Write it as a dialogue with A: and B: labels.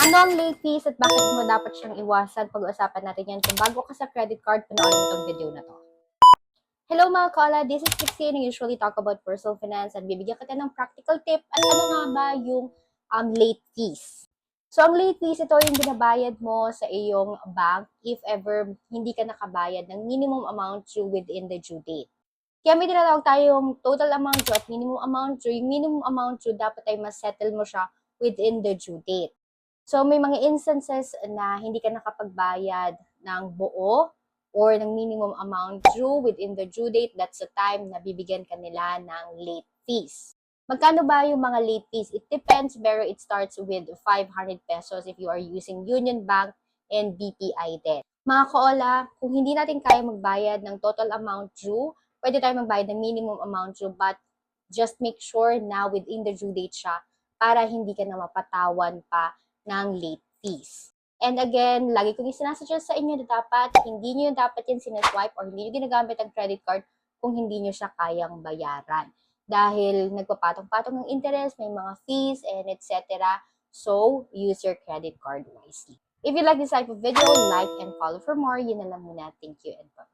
A: Ano ang late fees at bakit mo dapat siyang iwasan? Pag-uusapan natin yan. Kung bago ka sa credit card, panoorin mo tong video na to. Hello mga kola, this is Christine. I usually talk about personal finance at bibigyan kita ng practical tip at ano nga ba yung late fees. So, ang late fees, ito yung binabayad mo sa iyong bank if ever hindi ka nakabayad ng minimum amount due within the due date. Kaya may tinatawag tayong total amount due at minimum amount due. Yung minimum amount due, dapat ay mas-settle mo siya within the due date. So, may mga instances na hindi ka nakapagbayad ng buo or ng minimum amount due within the due date. That's the time na bibigyan ka nila ng late fees. Magkano ba yung mga late fees? It depends, pero it starts with 500 pesos if you are using Union Bank and BPI din. Mga koola, kung hindi natin kaya magbayad ng total amount due, pwede tayo magbayad ng minimum amount due, but just make sure na within the due date siya para hindi ka na mapatawan pa ng late fees. And again, lagi kong isinasuggest sa inyo na dapat hindi nyo dapat yan sinaswipe or hindi nyo ginagamit ang credit card kung hindi nyo siya kayang bayaran. Dahil nagpapatong-patong ng interest, may mga fees, and etc. So, use your credit card wisely. If you like this type of video, like and follow for more. Yun na lang muna. Thank you and bye.